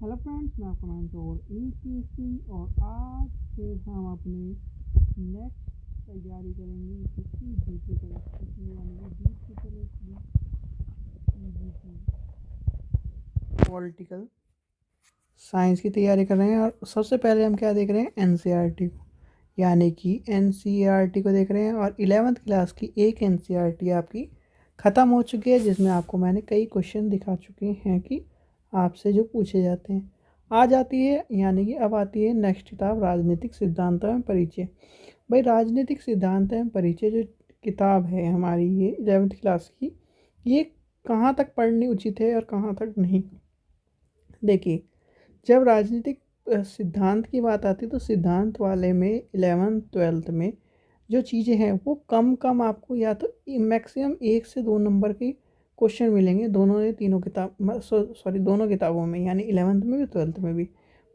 Hello friends, मैं आपका mentor UPSC और आज फिर हम अपने नेक्स्ट तैयारी करेंगे जिसकी जीके करेक्ट की यानी कि जीके पॉलिटिकल साइंस की तैयारी कर रहे हैं। और सबसे पहले हम क्या देख रहे हैं, एनसीईआरटी को, यानी कि एनसीईआरटी को देख रहे हैं। और 11th क्लास की एक एनसीईआरटी आपकी ख़त्म हो चुकी है जिसमें आपको मैंने कई क्वेश्चन दिखा चुके हैं कि आपसे जो पूछे जाते हैं। आ जाती है यानी कि अब आती है नेक्स्ट किताब, राजनीतिक सिद्धांत एवं परिचय। भाई, राजनीतिक सिद्धांत एवं परिचय जो किताब है हमारी, ये 11th क्लास की, ये कहाँ तक पढ़नी उचित है और कहाँ तक नहीं। देखिए, जब राजनीतिक सिद्धांत की बात आती है तो सिद्धांत वाले में 11th-12th में जो चीज़ें हैं वो कम कम आपको या तो मैक्सिमम 1 से 2 नंबर के क्वेश्चन मिलेंगे दोनों ने तीनों किताब सॉरी दोनों किताबों में, यानी 11th में भी 12th में भी।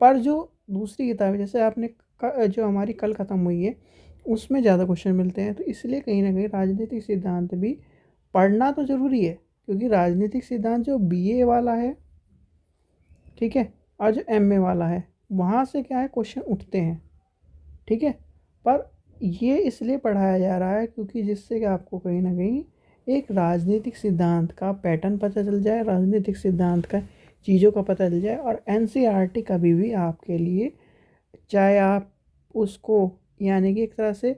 पर जो दूसरी किताब है, जैसे आपने जो हमारी कल ख़त्म हुई है, उसमें ज़्यादा क्वेश्चन मिलते हैं। तो इसलिए कहीं ना कहीं राजनीतिक सिद्धांत भी पढ़ना तो ज़रूरी है, क्योंकि राजनीतिक सिद्धांत जो बीए वाला है, ठीक है, और जो एमए वाला है, वहाँ से क्या है क्वेश्चन उठते हैं, ठीक है। पर ये इसलिए पढ़ाया जा रहा है क्योंकि जिससे कि आपको कहीं ना कहीं एक राजनीतिक सिद्धांत का पैटर्न पता चल जाए, राजनीतिक सिद्धांत का चीज़ों का पता चल जाए। और एनसीईआरटी कभी भी आपके लिए, चाहे आप उसको यानी कि एक तरह से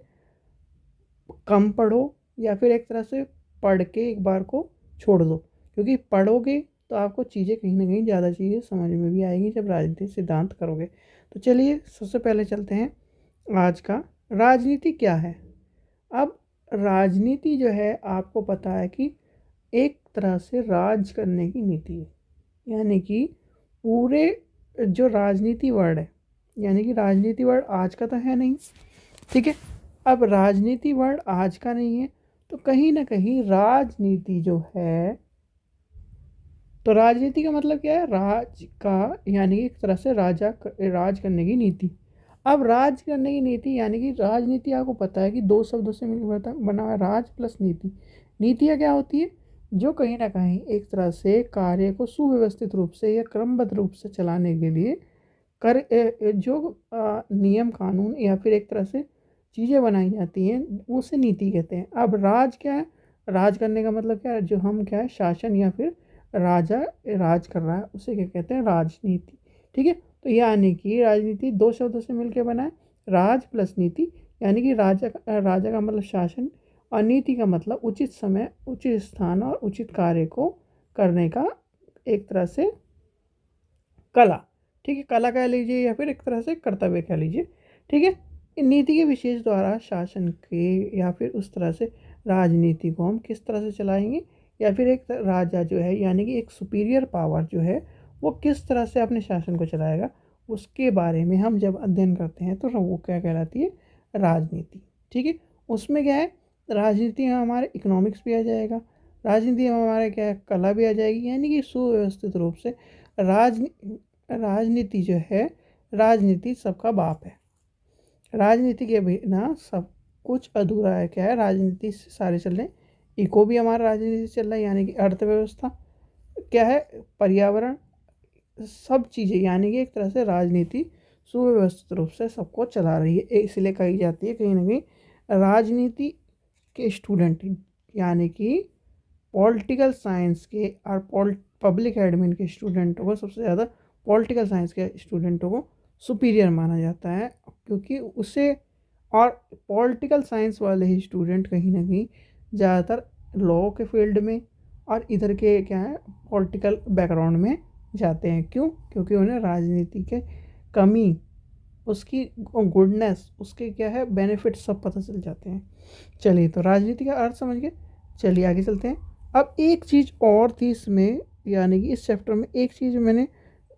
कम पढ़ो या फिर एक तरह से पढ़ के एक बार को छोड़ दो, क्योंकि पढ़ोगे तो आपको चीज़ें कहीं ना कहीं ज़्यादा चीज़ें समझ में भी आएगी जब राजनीतिक सिद्धांत करोगे। तो चलिए सबसे पहले चलते हैं आज का, राजनीति क्या है। अब राजनीति जो है आपको पता है कि एक तरह से राज करने की नीति है, यानी कि पूरे जो राजनीति वर्ड है, यानी कि राजनीति वर्ड आज का तो है नहीं, ठीक है। अब राजनीति वर्ड आज का नहीं है तो कहीं ना कहीं राजनीति जो है, तो राजनीति का मतलब क्या है, राज का, यानी कि एक तरह से राज करने की नीति। अब राज करने की नीति यानी कि राजनीति, आपको पता है कि दो शब्दों से मिलकर बना हुआ है, राज प्लस नीति। नीतियाँ क्या होती है, जो कहीं ना कहीं एक तरह से कार्य को सुव्यवस्थित रूप से या क्रमबद्ध रूप से चलाने के लिए जो नियम कानून या फिर एक तरह से चीज़ें बनाई जाती हैं, उसे नीति कहते हैं। अब राज क्या है, राज करने का मतलब क्या है, जो हम क्या है शासन या फिर राजा राज कर रहा है उसे क्या कहते हैं, राजनीति, ठीक है। तो यानी कि राजनीति दो शब्दों से मिलकर बना है, राज प्लस नीति, यानी कि राजा का मतलब शासन और नीति का मतलब उचित समय, उचित स्थान और उचित कार्य को करने का एक तरह से कला, ठीक है, कला कह लीजिए या फिर एक तरह से कर्तव्य कह लीजिए, ठीक है। इन नीति के विशेष द्वारा शासन के या फिर उस तरह से राजनीति को हम किस तरह से चलाएंगे, या फिर एक राजा जो है यानी कि एक सुपीरियर पावर जो है वो किस तरह से अपने शासन को चलाएगा, उसके बारे में हम जब अध्ययन करते हैं तो वो क्या कहलाती है, राजनीति, ठीक है। उसमें क्या है, राजनीति में हमारे इकोनॉमिक्स भी आ जाएगा, राजनीति में हमारे क्या है, कला भी आ जाएगी, यानी कि सुव्यवस्थित रूप से राजनीति जो है, राजनीति सबका बाप है। राजनीति के बिना सब कुछ अधूरा है। क्या है, राजनीति से सारे चल रहे हैं, इको भी हमारा राजनीति से चल रहा है, यानी कि अर्थव्यवस्था, क्या है, पर्यावरण, सब चीज़ें, यानी कि एक तरह से राजनीति सुव्यवस्थित रूप से सबको चला रही है। इसलिए कही जाती है कहीं ना कहीं राजनीति के स्टूडेंट, यानी कि पॉलिटिकल साइंस के और पब्लिक एडमिन के स्टूडेंटों को, सबसे ज़्यादा पॉलिटिकल साइंस के स्टूडेंटों को सुपीरियर माना जाता है, क्योंकि उसे, और पॉलिटिकल साइंस वाले ही स्टूडेंट कहीं ना कहीं ज़्यादातर लॉ के फील्ड में और इधर के क्या है पॉलिटिकल बैकग्राउंड में जाते हैं। क्यों? क्योंकि उन्हें राजनीति के कमी, उसकी गुडनेस, उसके क्या है बेनिफिट सब पता चल जाते हैं। चलिए, तो राजनीति का अर्थ समझ गए, चलिए आगे चलते हैं। अब एक चीज़ और थी इसमें, यानी कि इस चैप्टर में एक चीज़ मैंने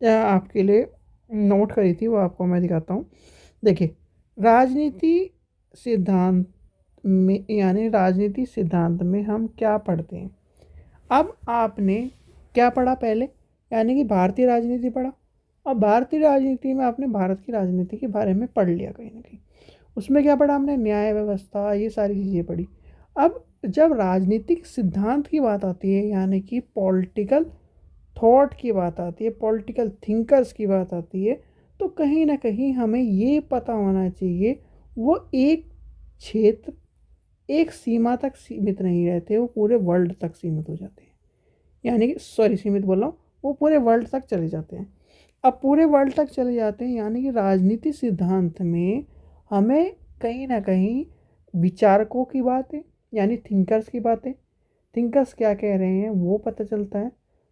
आपके लिए नोट करी थी, वो आपको मैं दिखाता हूँ। देखिए, राजनीति सिद्धांत में, यानी राजनीति सिद्धांत में हम क्या पढ़ते हैं। अब आपने क्या पढ़ा पहले, यानी कि भारतीय राजनीति पढ़ा, और भारतीय राजनीति में आपने भारत की राजनीति के बारे में पढ़ लिया कहीं ना कहीं। उसमें क्या पढ़ा हमने, न्याय व्यवस्था, ये सारी चीज़ें पढ़ी। अब जब राजनीतिक सिद्धांत की बात आती है, यानी कि पॉलिटिकल थॉट की बात आती है, पॉलिटिकल थिंकर्स की बात आती है, तो कहीं ना कहीं हमें ये पता होना चाहिए वो एक क्षेत्र, एक सीमा तक सीमित नहीं रहते, वो पूरे वर्ल्ड तक सीमित हो जाते हैं। यानी कि सॉरी, सीमित बोल रहा हूँ, वो पूरे वर्ल्ड तक चले जाते हैं। अब पूरे वर्ल्ड तक चले जाते हैं यानी कि राजनीति सिद्धांत में हमें कहीं ना कहीं विचारकों की बातें, यानी थिंकर्स की बातें, थिंकर्स क्या कह रहे हैं वो पता चलता है,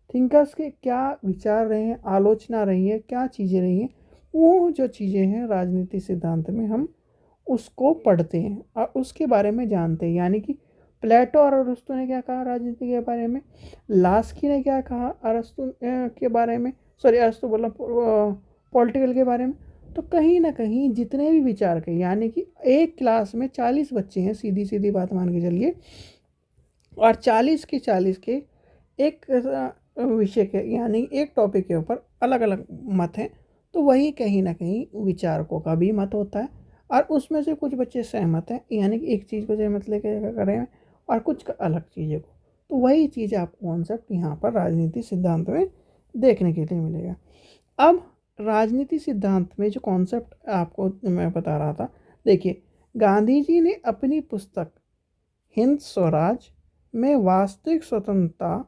थिंकर्स के क्या विचार रहे हैं, आलोचना रही है, क्या चीज़ें रही हैं, वो जो चीज़ें हैं राजनीति सिद्धांत में हम उसको पढ़ते हैं और उसके बारे में जानते हैं। यानी कि प्लेटो और अरस्तु ने क्या कहा राजनीति के बारे में, लास्की ने क्या कहा अरस्तु के बारे में, सॉरी अरस्तु बोला पॉलिटिकल के बारे में। तो कहीं ना कहीं जितने भी विचार के, यानी कि एक क्लास में 40 बच्चे हैं, सीधी सीधी बात मान के चलिए, और 40 के एक विषय के, यानी एक टॉपिक के ऊपर अलग अलग मत हैं, तो वही कहीं ना कहीं विचारकों का भी मत होता है। और उसमें से कुछ बच्चे सहमत हैं, यानी कि एक चीज़ को सहमत लेकर कर रहे हैं, और कुछ अलग चीज़ों को। तो वही चीज़ आपको कॉन्सेप्ट यहाँ पर राजनीति सिद्धांत में देखने के लिए मिलेगा। अब राजनीति सिद्धांत में जो कॉन्सेप्ट आपको मैं बता रहा था, देखिए गांधी जी ने अपनी पुस्तक हिंद स्वराज में वास्तविक स्वतंत्रता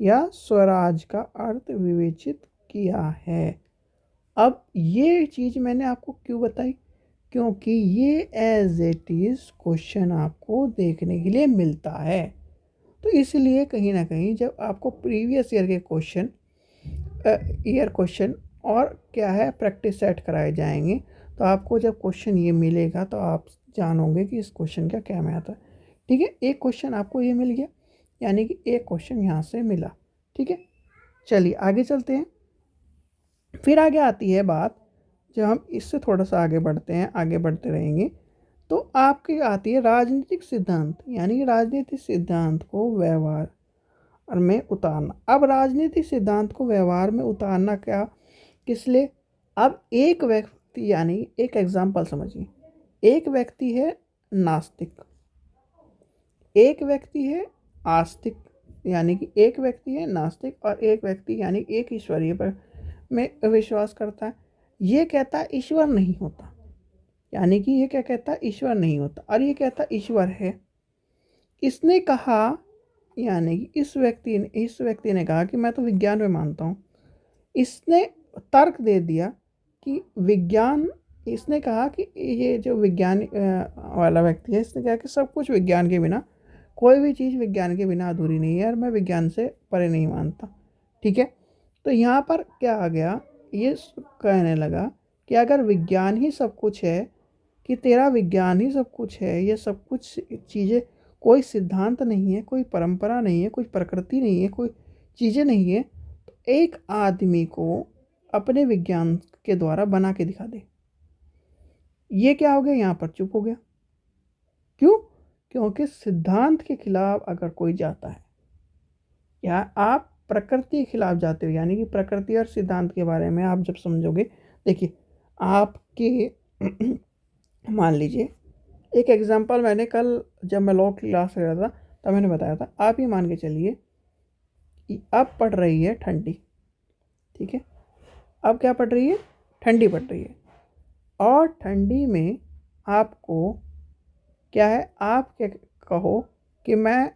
या स्वराज का अर्थ विवेचित किया है। अब ये चीज़ मैंने आपको क्यों बताई, क्योंकि ये एज इट इज़ क्वेश्चन आपको देखने के लिए मिलता है। तो इसलिए कहीं ना कहीं जब आपको प्रीवियस ईयर के क्वेश्चन और क्या है प्रैक्टिस सेट कराए जाएंगे, तो आपको जब क्वेश्चन ये मिलेगा तो आप जानोगे कि इस क्वेश्चन का क्या महत्व है। ठीक है, एक क्वेश्चन आपको ये मिल गया, यानी कि एक क्वेश्चन यहाँ से मिला। ठीक है, चलिए आगे चलते हैं। फिर आगे आती है बात, जब हम इससे थोड़ा सा आगे बढ़ते हैं, आगे बढ़ते रहेंगे, तो आपकी आती है राजनीतिक सिद्धांत, यानी कि राजनीतिक सिद्धांत को व्यवहार में उतारना। अब राजनीतिक सिद्धांत को व्यवहार में उतारना क्या, किस लिए? अब एक व्यक्ति, यानी एक एग्जाम्पल समझिए, एक व्यक्ति है नास्तिक, एक व्यक्ति है आस्तिक, यानी कि एक व्यक्ति है नास्तिक और एक व्यक्ति यानी एक ईश्वरीय पर में विश्वास करता है। ये कहता है ईश्वर नहीं होता, यानी कि ये क्या कहता है, ईश्वर नहीं होता, और ये कहता है ईश्वर है। इसने कहा, यानी कि इस व्यक्ति ने कहा कि मैं तो विज्ञान में मानता हूँ। इसने तर्क दे दिया कि विज्ञान, इसने कहा कि ये जो विज्ञान वाला व्यक्ति है, इसने कहा कि सब कुछ विज्ञान के बिना, कोई भी चीज़ विज्ञान के बिना अधूरी नहीं है, और मैं विज्ञान से परे नहीं मानता। ठीक है, तो यहाँ पर क्या आ गया, ये कहने लगा कि अगर विज्ञान ही सब कुछ है, कि तेरा विज्ञान ही सब कुछ है, ये सब कुछ चीज़ें, कोई सिद्धांत नहीं है, कोई परंपरा नहीं है, कोई प्रकृति नहीं है, कोई चीज़ें नहीं है, तो एक आदमी को अपने विज्ञान के द्वारा बना के दिखा दे। ये क्या हो गया, यहाँ पर चुप हो गया। क्यों? क्योंकि सिद्धांत के खिलाफ अगर कोई जाता है, या आप प्रकृति के खिलाफ जाते हो, यानी कि प्रकृति और सिद्धांत के बारे में आप जब समझोगे, देखिए आपके मान लीजिए एक एग्जांपल, मैंने कल जब मैं लॉ क्लास कर रहा था तब मैंने बताया था, आप ही मान के चलिए कि अब पड़ रही है ठंडी। ठीक है, अब क्या पड़ रही है, ठंडी पड़ रही है, और ठंडी में आपको क्या है, आप क्या कहो कि मैं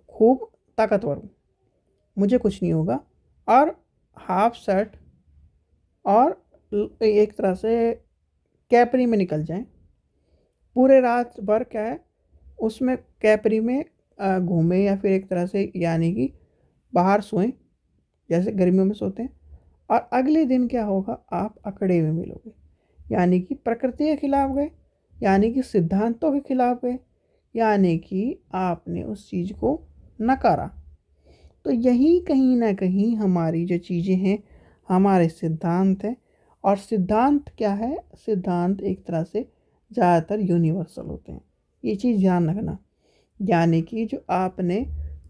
खूब ताकतवर हूँ, मुझे कुछ नहीं होगा, और हाफ शर्ट और एक तरह से कैपरी में निकल जाएं, पूरे रात भर क्या है उसमें कैपरी में घूमें, या फिर एक तरह से यानी कि बाहर सोएं जैसे गर्मियों में सोते हैं, और अगले दिन क्या होगा, आप अकड़े हुए मिलोगे, यानी कि प्रकृति के खिलाफ गए, यानी कि सिद्धांतों के खिलाफ गए, यानी कि आपने उस चीज़ को नकारा। तो यही कहीं ना कहीं हमारी जो चीज़ें हैं, हमारे सिद्धांत हैं। और सिद्धांत क्या है, सिद्धांत एक तरह से ज़्यादातर यूनिवर्सल होते हैं, ये चीज़ ध्यान रखना। यानी कि जो आपने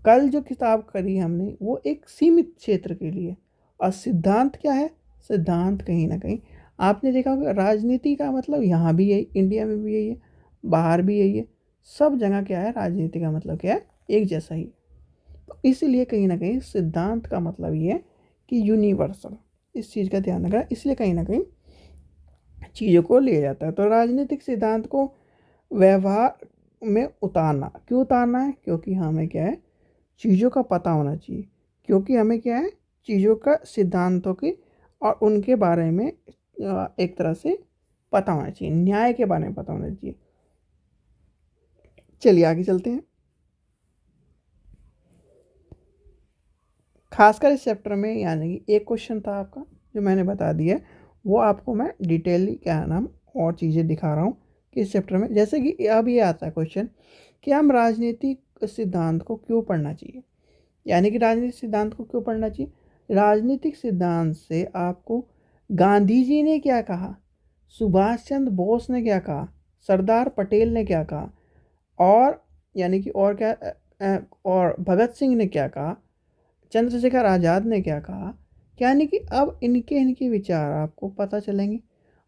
कल जो किताब करी हमने, वो एक सीमित क्षेत्र के लिए, और सिद्धांत क्या है, सिद्धांत कहीं ना कहीं आपने देखा होगा, राजनीति का मतलब यहाँ भी यही, इंडिया में भी यही है, बाहर भी यही है, सब जगह क्या है, राजनीति का मतलब क्या है, एक जैसा ही। तो इसलिए कहीं ना कहीं सिद्धांत का मतलब ये है कि यूनिवर्सल, इस चीज़ का ध्यान रखना, इसलिए कहीं ना कहीं चीज़ों को लिया जाता है। तो राजनीतिक सिद्धांत को व्यवहार में उतारना, क्यों उतारना है? क्योंकि हमें क्या है, चीज़ों का पता होना चाहिए, क्योंकि हमें क्या है, चीज़ों का सिद्धांतों की और उनके बारे में एक तरह से पता होना चाहिए, न्याय के बारे में पता होना चाहिए। चलिए आगे चलते हैं। खासकर इस चैप्टर में यानी कि एक क्वेश्चन था आपका जो मैंने बता दिया, वो आपको मैं डिटेलली क्या नाम और चीज़ें दिखा रहा हूँ कि इस चैप्टर में, जैसे कि अब ये आता है क्वेश्चन कि हम राजनीतिक सिद्धांत को क्यों पढ़ना चाहिए, यानी कि राजनीतिक सिद्धांत को क्यों पढ़ना चाहिए। राजनीतिक सिद्धांत से आपको गांधी जी ने क्या कहा, सुभाष चंद्र बोस ने क्या कहा, सरदार पटेल ने क्या कहा, और यानी कि और क्या और भगत सिंह ने क्या कहा, चंद्रशेखर आज़ाद ने क्या कहा, यानी कि अब इनके इनके विचार आपको पता चलेंगे।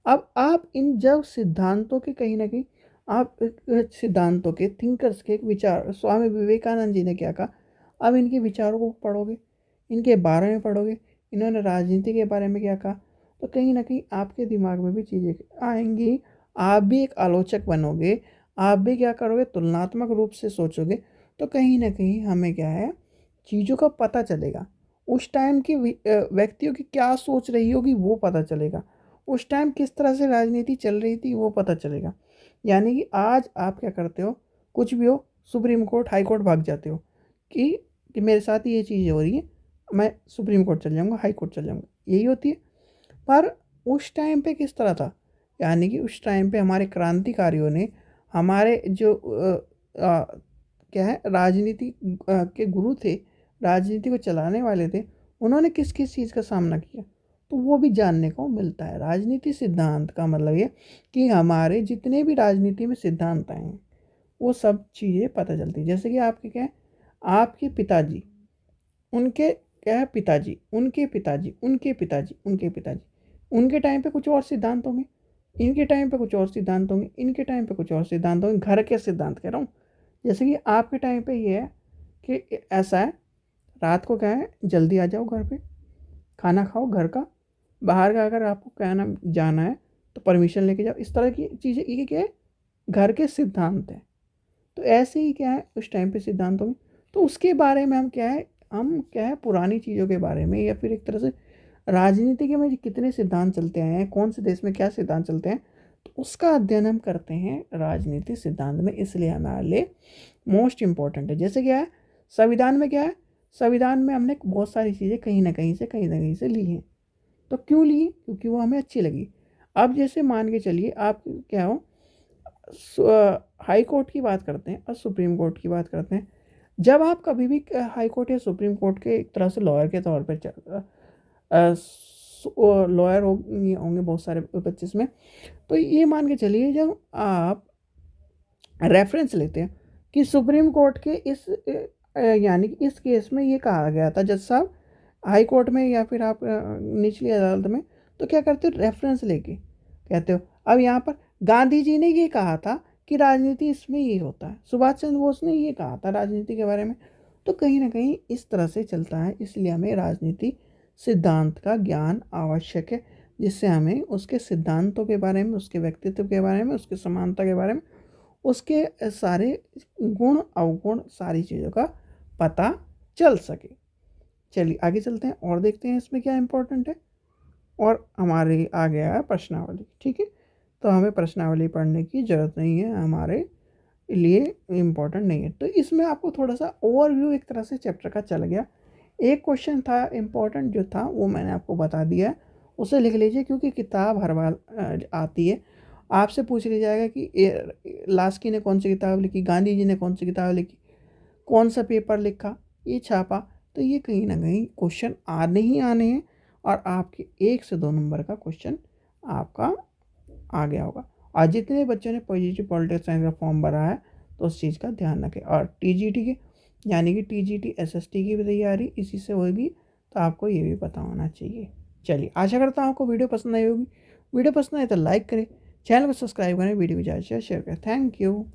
अब आप इन जब सिद्धांतों के कहीं ना कहीं आप सिद्धांतों के थिंकर्स के विचार, स्वामी विवेकानंद जी ने क्या कहा, अब इनके विचारों को पढ़ोगे, इनके बारे में पढ़ोगे, इन्होंने राजनीति के बारे में क्या कहा, तो कहीं ना कहीं आपके दिमाग में भी चीज़ें आएंगी, आप भी एक आलोचक बनोगे, आप भी क्या करोगे, तुलनात्मक रूप से सोचोगे, तो कहीं ना कहीं हमें क्या है, चीज़ों का पता चलेगा, उस टाइम की व्यक्तियों की क्या सोच रही होगी वो पता चलेगा, उस टाइम किस तरह से राजनीति चल रही थी वो पता चलेगा। यानी कि आज आप क्या करते हो, कुछ भी हो, सुप्रीम कोर्ट हाई कोर्ट भाग जाते हो कि मेरे साथ ये चीज़ें हो रही हैं, मैं सुप्रीम कोर्ट चल जाऊँगा, हाई कोर्ट चल जाऊँगा, यही होती है। पर उस टाइम पे किस तरह था, यानी कि उस टाइम पे हमारे क्रांतिकारियों ने, हमारे जो क्या है, राजनीति के गुरु थे, राजनीति को चलाने वाले थे, उन्होंने किस किस चीज़ का सामना किया, तो वो भी जानने को मिलता है। राजनीति सिद्धांत का मतलब ये कि हमारे जितने भी राजनीति में सिद्धांत आए हैं वो सब चीज़ें पता चलती है। जैसे कि आपके क्या है, आपके पिताजी, उनके क्या है, पिताजी, उनके पिताजी, उनके पिताजी, उनके पिताजी, उनके टाइम पे कुछ और सिद्धांत होंगे, इनके टाइम पे कुछ और सिद्धांत होंगे, इनके टाइम पे कुछ और सिद्धांत होंगे, घर के सिद्धांत कह रहा हूँ। जैसे कि आपके टाइम पे ये है कि ऐसा है, रात को क्या है, जल्दी आ जाओ घर पे, खाना खाओ घर का, बाहर का अगर आपको क्या नाम जाना है तो परमिशन लेके जाओ, इस तरह की चीज़ें, ये क्या है, घर के सिद्धांत हैं। तो ऐसे ही क्या है, उस टाइम पे सिद्धांत होंगे, तो उसके बारे में हम क्या है, पुरानी चीज़ों के बारे में, या फिर एक तरह से राजनीति के में कितने सिद्धांत चलते आए हैं, कौन से देश में क्या सिद्धांत चलते हैं, तो उसका अध्ययन हम करते हैं राजनीति सिद्धांत में, इसलिए हमारे लिए मोस्ट इम्पॉर्टेंट है। जैसे क्या है, संविधान में क्या है, संविधान में हमने बहुत सारी चीज़ें कहीं ना कहीं से ली हैं। तो क्यों ली? क्योंकि वो हमें अच्छी लगी। अब जैसे मान के चलिए आप क्या हो, हाई कोर्ट की बात करते हैं और सुप्रीम कोर्ट की बात करते हैं। जब आप कभी भी हाई कोर्ट या सुप्रीम कोर्ट के एक तरह से लॉयर के तौर पर लॉयर होंगे बहुत सारे बच्चे इसमें, तो ये मान के चलिए जब आप रेफरेंस लेते हैं कि सुप्रीम कोर्ट के इस यानी कि इस केस में ये कहा गया था, जज साहब हाई कोर्ट में या फिर आप निचली अदालत में, तो क्या करते हो, रेफरेंस लेके कहते हो अब यहाँ पर गांधी जी ने ये कहा था कि राजनीति इसमें ये होता है, सुभाष चंद्र बोस ने ये कहा था राजनीति के बारे में, तो कहीं ना कहीं इस तरह से चलता है। इसलिए हमें राजनीति सिद्धांत का ज्ञान आवश्यक है, जिससे हमें उसके सिद्धांतों के बारे में, उसके व्यक्तित्व के बारे में, उसके समानता के बारे में, उसके सारे गुण अवगुण सारी चीज़ों का पता चल सके। चलिए आगे चलते हैं और देखते हैं इसमें क्या इम्पोर्टेंट है। और हमारे आ गया है प्रश्नावली, ठीक है, तो हमें प्रश्नावली पढ़ने की ज़रूरत नहीं है, हमारे लिए इम्पोर्टेंट नहीं है। तो इसमें आपको थोड़ा सा ओवरव्यू एक तरह से चैप्टर का चल गया। एक क्वेश्चन था इम्पोर्टेंट जो था वो मैंने आपको बता दिया है, उसे लिख लीजिए, क्योंकि किताब हर बार आती है, आपसे पूछ लिया जाएगा कि लास्की ने कौन सी किताब लिखी, गांधी जी ने कौन सी किताब लिखी, कौन सा पेपर लिखा, ये छापा, तो ये कहीं ना कहीं क्वेश्चन आने ही आने हैं, और आपके 1 से 2 नंबर का क्वेश्चन आपका आ गया होगा। और जितने बच्चों ने पॉजिटिव पॉलिटिक्स साइंस का फॉर्म भरा है तो उस चीज़ का ध्यान रखें। और टीजीटी के यानी कि टीजीटी एसएसटी की भी तैयारी इसी से होगी, तो आपको ये भी पता होना चाहिए। चलिए आशा करता हूँ आपको वीडियो पसंद आई होगी। वीडियो पसंद आए तो लाइक करें, चैनल को सब्सक्राइब करें, वीडियो को ज़्यादा से शेयर करें। Thank you.